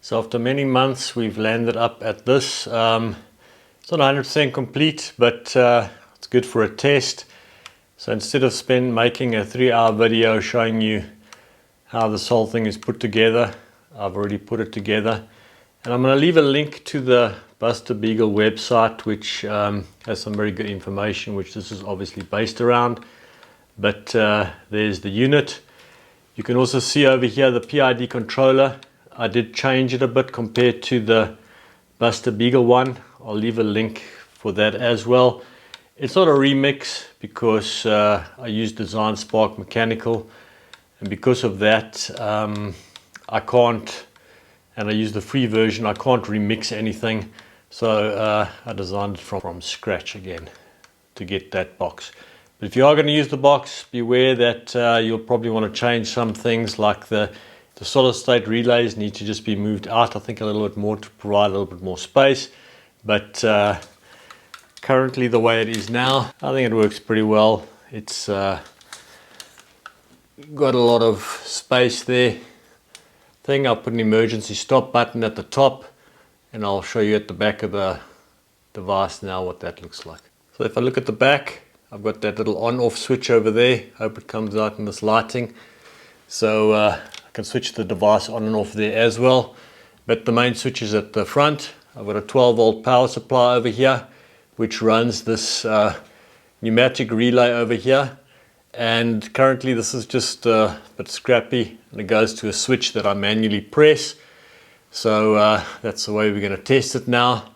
So after many months we've landed up at this. It's not 100% complete, but it's good for a test. So instead of making a 3-hour video showing you how this whole thing is put together, I've already put it together. And I'm going to leave a link to the Buster Beagle website, which has some very good information, which this is obviously based around. But there's the unit. You can also see over here the PID controller. I did change it a bit compared to the Buster Beagle one. I'll leave a link for that as well. It's not a remix because I used Design Spark Mechanical, and because of that I can't, and I use the free version, I can't remix anything. So I designed it from scratch again to get that box. But if you are going to use the box, beware that you'll probably want to change some things, like the solid state relays need to just be moved out, I think, a little bit more to provide a little bit more space. But currently the way it is now, I think it works pretty well. It's got a lot of space there. I'll put an emergency stop button at the top, and I'll show you at the back of the device now what that looks like. So if I look at the back, I've got that little on-off switch over there. Hope it comes out in this lighting. So I can switch the device on and off there as well. But the main switch is at the front. I've got a 12-volt power supply over here, which runs this pneumatic relay over here. And currently this is just a bit scrappy, and it goes to a switch that I manually press. So that's the way we're going to test it now.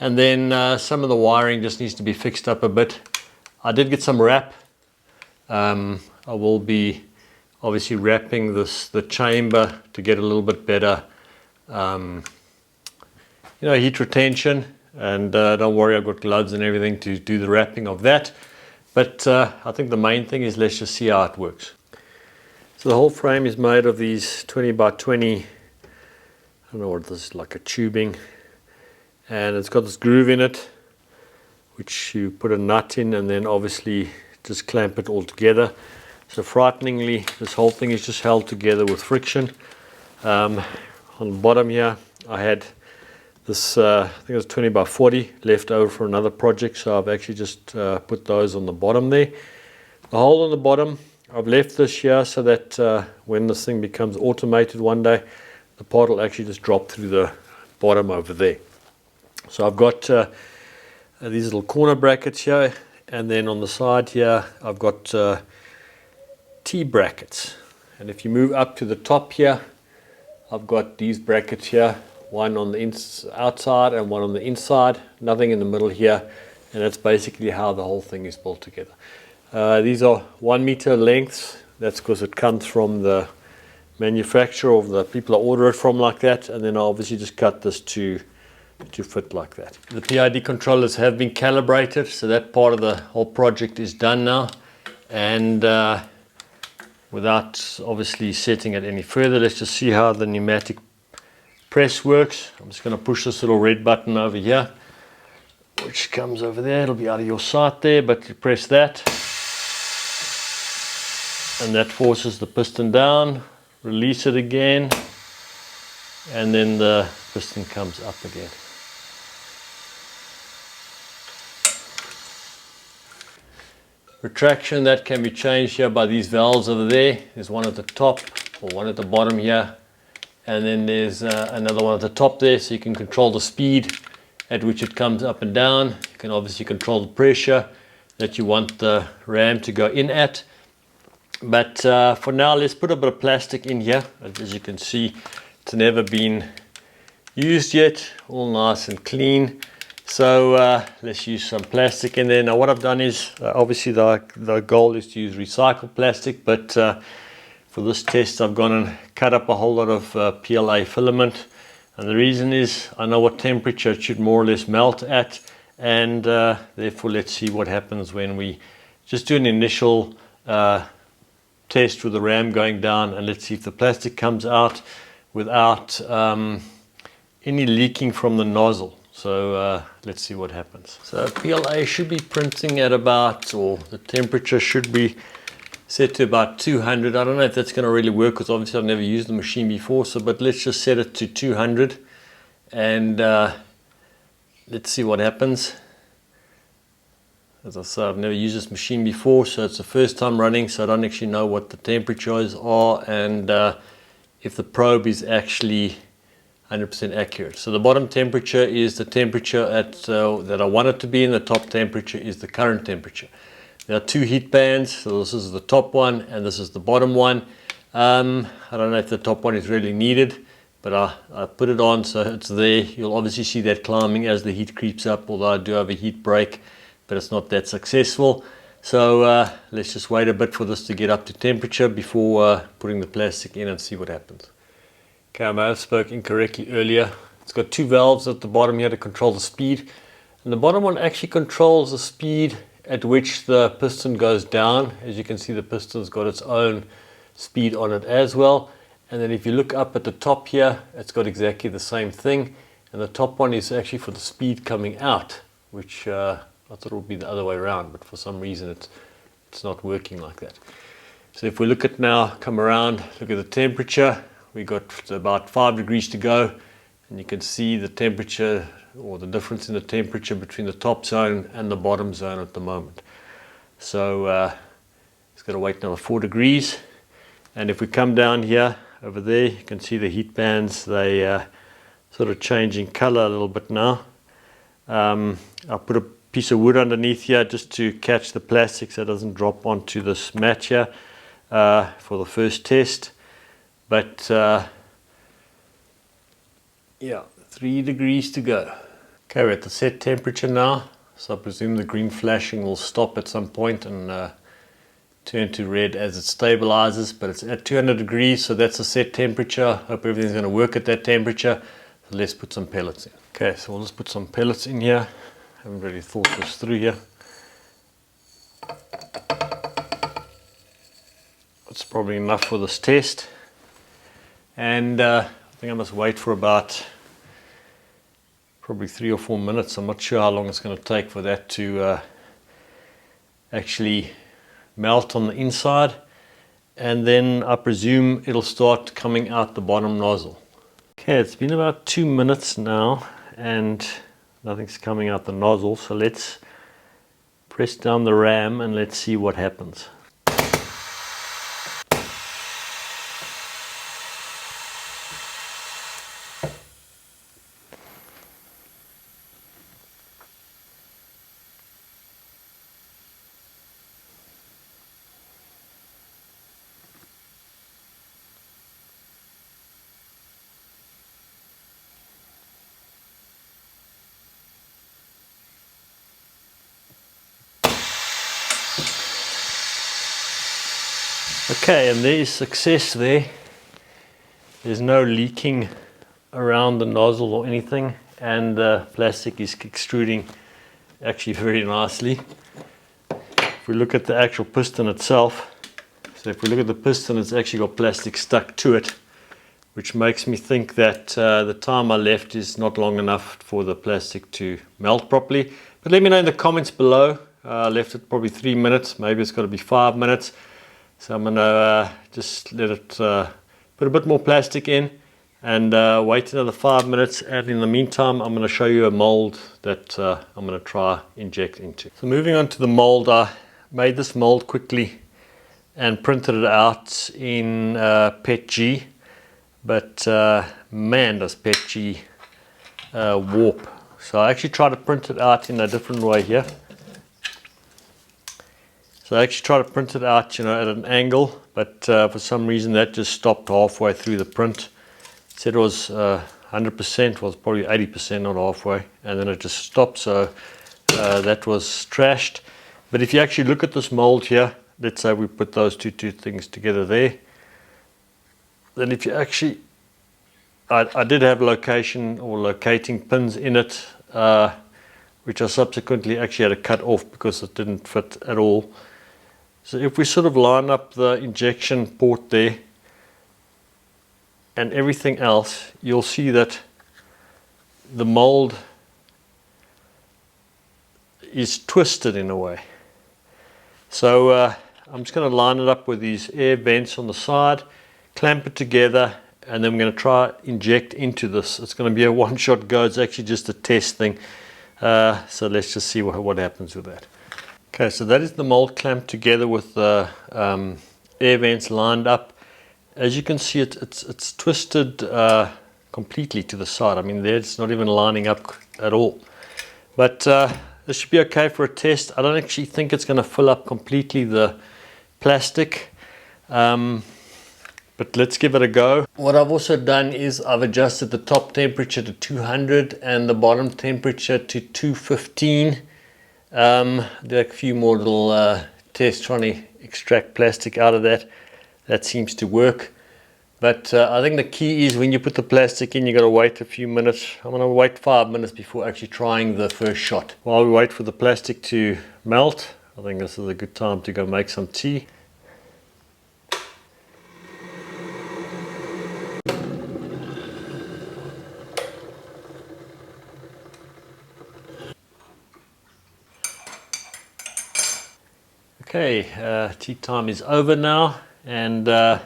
And then some of the wiring just needs to be fixed up a bit. I did get some wrap. I will be obviously wrapping the chamber to get a little bit better heat retention. And don't worry, I've got gloves and everything to do the wrapping of that. But I think the main thing is, let's just see how it works. So the whole frame is made of these 20 by 20, I don't know what this is, like a tubing. And it's got this groove in it, which you put a nut in, and then obviously just clamp it all together. So frighteningly, this whole thing is just held together with friction. On the bottom here, I had this, I think it was 20 by 40 left over for another project, so I've actually just put those on the bottom there. The hole on the bottom, I've left this here so that when this thing becomes automated one day, the part will actually just drop through the bottom over there. So I've got these little corner brackets here, and then on the side here I've got T-brackets. And if you move up to the top here, I've got these brackets here, one on the outside and one on the inside, nothing in the middle here, and that's basically how the whole thing is built together. These are 1 meter lengths. That's because it comes from the manufacturer, or the people I order it from, like that, and then I obviously just cut this to fit like that. The PID controllers have been calibrated, so that part of the whole project is done now. And without obviously setting it any further, let's just see how the pneumatic press works. I'm just going to push this little red button over here, which comes over there. It'll be out of your sight there, but you press that, and that forces the piston down. Release it again, and then the piston comes up again. Retraction, that can be changed here by these valves over there. There's one at the top or one at the bottom here, and then there's another one at the top there, so you can control the speed at which it comes up and down. You can obviously control the pressure that you want the ram to go in at. But for now, let's put a bit of plastic in here. As you can see, it's never been used yet, all nice and clean. So let's use some plastic in there. Now what I've done is, obviously the goal is to use recycled plastic, but for this test I've gone and cut up a whole lot of PLA filament. And the reason is, I know what temperature it should more or less melt at, and therefore let's see what happens when we just do an initial test with the ram going down, and let's see if the plastic comes out without any leaking from the nozzle. So let's see what happens. So PLA should be printing at about, or the temperature should be set to about 200. I don't know if that's going to really work because obviously I've never used the machine before, so but let's just set it to 200 and let's see what happens. As I said, I've never used this machine before, so it's the first time running, so I don't actually know what the temperatures are and if the probe is actually 100% accurate. So the bottom temperature is the temperature at that I want it to be, and the top temperature is the current temperature. There are two heat bands, so this is the top one and this is the bottom one. I don't know if the top one is really needed, but I put it on so it's there. You'll obviously see that climbing as the heat creeps up, although I do have a heat break, but it's not that successful. So let's just wait a bit for this to get up to temperature before putting the plastic in and see what happens. Okay, I may have spoke incorrectly earlier. It's got two valves at the bottom here to control the speed, and the bottom one actually controls the speed at which the piston goes down. As you can see, the piston's got its own speed on it as well. And then if you look up at the top here, it's got exactly the same thing, and the top one is actually for the speed coming out, which I thought it would be the other way around, but for some reason it's not working like that. So if we look at now, come around, look at the temperature. We got about 5 degrees to go, and you can see the temperature or the difference in the temperature between the top zone and the bottom zone at the moment. So it's got to wait another 4 degrees. And if we come down here over there, you can see the heat bands, they sort of changing color a little bit now. I'll put a piece of wood underneath here just to catch the plastic so it doesn't drop onto this mat here for the first test. But yeah, 3 degrees to go. Okay, we're at the set temperature now, so I presume the green flashing will stop at some point and turn to red as it stabilizes, but it's at 200 degrees, so that's the set temperature. Hope everything's going to work at that temperature. So let's put some pellets in. Okay, so we'll just put some pellets in here. Haven't really thought this through here. It's probably enough for this test. And I think I must wait for about probably 3 or 4 minutes. I'm not sure how long it's going to take for that to actually melt on the inside, and then I presume it'll start coming out the bottom nozzle. Okay, it's been about 2 minutes now and nothing's coming out the nozzle, so let's press down the ram and let's see what happens. Okay, and there is success there. There's no leaking around the nozzle or anything, and the plastic is extruding actually very nicely. If we look at the actual piston itself, so if we look at the piston, it's actually got plastic stuck to it, which makes me think that the time I left is not long enough for the plastic to melt properly. But let me know in the comments below. I left it probably 3 minutes, maybe it's got to be 5 minutes. So I'm going to just let it put a bit more plastic in and wait another 5 minutes. And in the meantime, I'm going to show you a mold that I'm going to try inject into. So moving on to the mold, I made this mold quickly and printed it out in PETG. But man, does PETG warp. So I actually tried to print it out in a different way here. So I actually tried to print it out, at an angle, but for some reason that just stopped halfway through the print. It said it was 100%, was probably 80%, not halfway, and then it just stopped, so that was trashed. But if you actually look at this mold here, let's say we put those two things together there, then if you actually, I did have location or locating pins in it, which I subsequently actually had to cut off because it didn't fit at all. So if we sort of line up the injection port there and everything else, you'll see that the mold is twisted in a way. So I'm just going to line it up with these air vents on the side, clamp it together, and then I'm going to try inject into this. It's going to be a one-shot go. It's actually just a test thing. So let's just see what happens with that. Okay, so that is the mold clamped together with the air vents lined up. As you can see, it's twisted completely to the side. I mean, there it's not even lining up at all. But this should be okay for a test. I don't actually think it's going to fill up completely the plastic. But let's give it a go. What I've also done is I've adjusted the top temperature to 200 and the bottom temperature to 215. There are a few more little tests trying to extract plastic out of that. That seems to work. But I think the key is when you put the plastic in, you got to wait a few minutes. I'm going to wait 5 minutes before actually trying the first shot. While we wait for the plastic to melt, I think this is a good time to go make some tea. Okay, tea time is over now, and I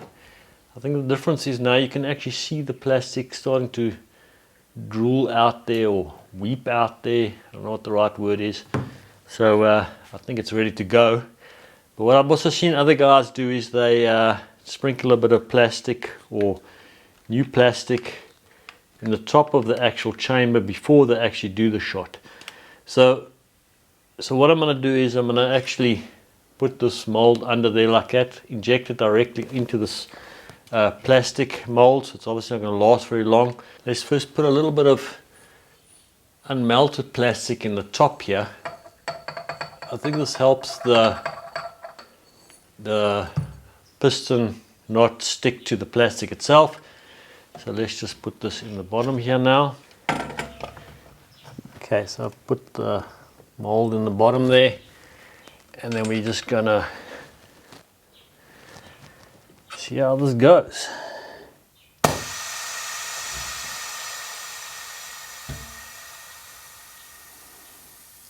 think the difference is now you can actually see the plastic starting to drool out there or weep out there. I don't know what the right word is. So I think it's ready to go. But what I've also seen other guys do is they sprinkle a bit of plastic or new plastic in the top of the actual chamber before they actually do the shot. So what I'm going to do is I'm going to actually put this mold under there like that, inject it directly into this plastic mold. So it's obviously not going to last very long. Let's first put a little bit of unmelted plastic in the top here. I think this helps the piston not stick to the plastic itself. So let's just put this in the bottom here now. Okay, so I've put the mold in the bottom there. And then we're just gonna see how this goes.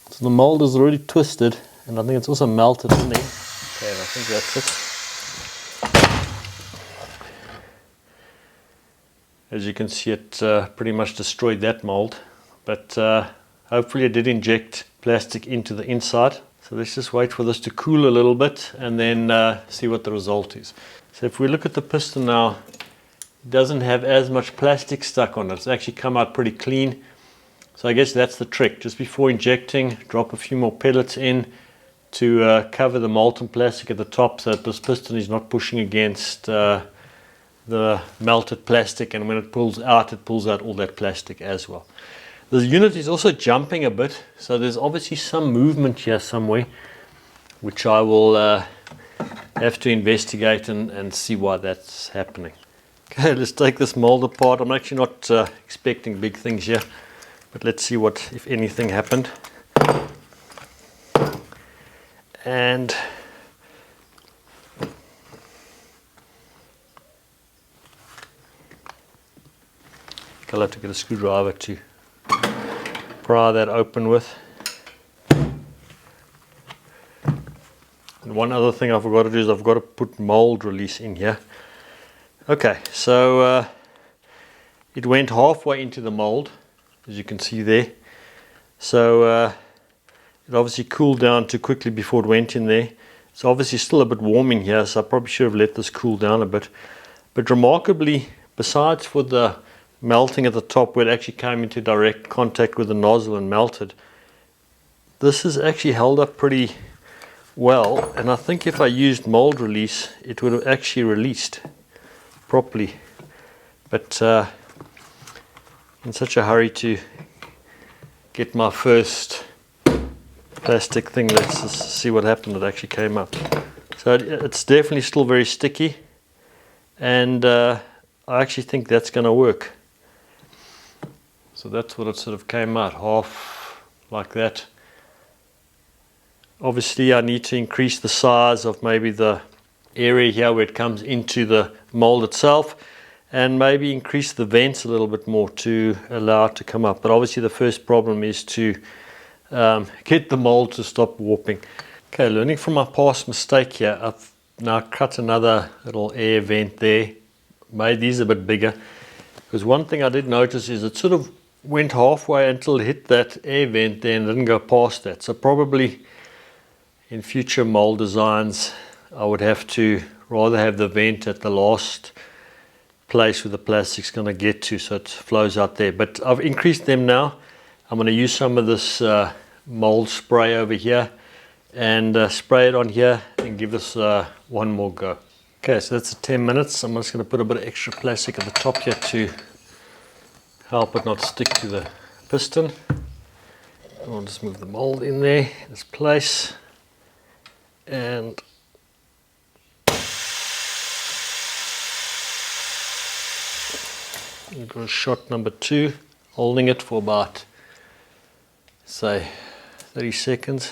So the mold is already twisted, and I think it's also melted in there. Okay, I think that's it. As you can see, it pretty much destroyed that mold, but hopefully it did inject plastic into the inside. So let's just wait for this to cool a little bit and then see what the result is. So if we look at the piston now, it doesn't have as much plastic stuck on it. It's actually come out pretty clean. So I guess that's the trick. Just before injecting, drop a few more pellets in to cover the molten plastic at the top so that this piston is not pushing against the melted plastic, and when it pulls out all that plastic as well. The unit is also jumping a bit, so there's obviously some movement here somewhere, which I will have to investigate and see why that's happening. Okay, let's take this mold apart. I'm actually not expecting big things here, but let's see what, if anything, happened. And I'll have to get a screwdriver to pry that open with. And one other thing I forgot to do is I've got to put mold release in here. Okay, so it went halfway into the mold, as you can see there. So it obviously cooled down too quickly before it went in there. It's obviously still a bit warm in here, so I probably should have let this cool down a bit. But remarkably, besides for the melting at the top where it actually came into direct contact with the nozzle and melted, this is actually held up pretty well, and I think if I used mold release it would have actually released properly, but in such a hurry to get my first plastic thing, let's just see what happened. It actually came up, so it's definitely still very sticky, and I actually think that's going to work. So that's what it sort of came out, half like that. Obviously I need to increase the size of maybe the area here where it comes into the mold itself, and maybe increase the vents a little bit more to allow it to come up. But obviously the first problem is to get the mold to stop warping. Okay, learning from my past mistake here, I've now cut another little air vent there, made these a bit bigger, because one thing I did notice is it sort of went halfway until it hit that air vent there and didn't go past that. So probably in future mold designs I would have to rather have the vent at the last place where the plastic's going to get to, so it flows out there. But I've increased them now. I'm going to use some of this mold spray over here and spray it on here and give this one more go. Okay, so that's 10 minutes. I'm just going to put a bit of extra plastic at the top here to help it not stick to the piston. I'll just move the mold in there, in its place, and we've got shot number 2, holding it for about, say, 30 seconds.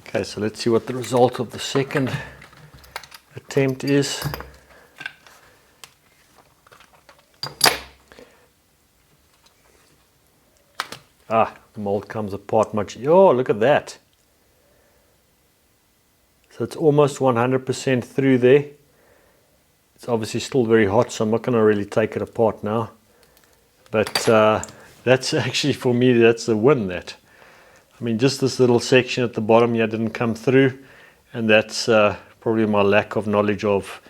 Okay, so let's see what the result of the second attempt is. The mold comes apart much. Oh, look at that. So it's almost 100% through there. It's obviously still very hot, so I'm not going to really take it apart now. But that's actually, for me, that's the win. That, I mean, just this little section at the bottom here didn't come through, and that's probably my lack of knowledge of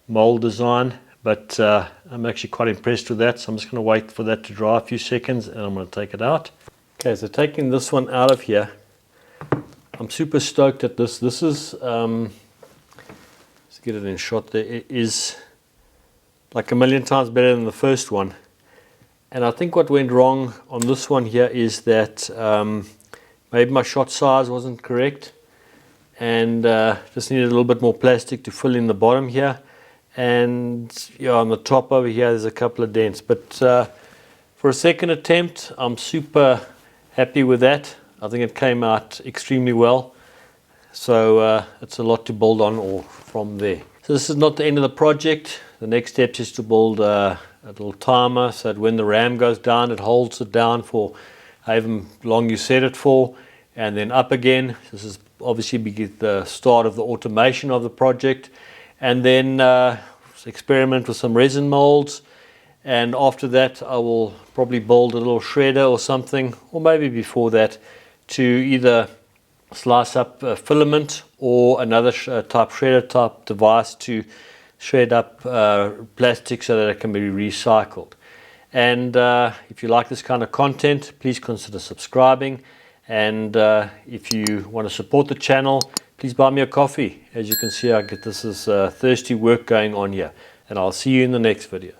mold design. But I'm actually quite impressed with that, so I'm just going to wait for that to dry a few seconds and I'm going to take it out. Okay, so taking this one out of here, I'm super stoked at this. This is, let's get it in shot there, it is like a million times better than the first one. And I think what went wrong on this one here is that maybe my shot size wasn't correct, and just needed a little bit more plastic to fill in the bottom here. And yeah, on the top over here there's a couple of dents. But for a second attempt, I'm super happy with that. I think it came out extremely well. So it's a lot to build on or from there. So this is not the end of the project. The next step is to build a little timer so that when the ram goes down, it holds it down for however long you set it for, and then up again. This is obviously the start of the automation of the project, and then experiment with some resin molds, and after that I will probably build a little shredder or something, or maybe before that, to either slice up filament or another type shredder type device to shred up plastic so that it can be recycled. And if you like this kind of content, please consider subscribing. And if you want to support the channel, please buy me a coffee. As you can see, this is thirsty work going on here. And I'll see you in the next video.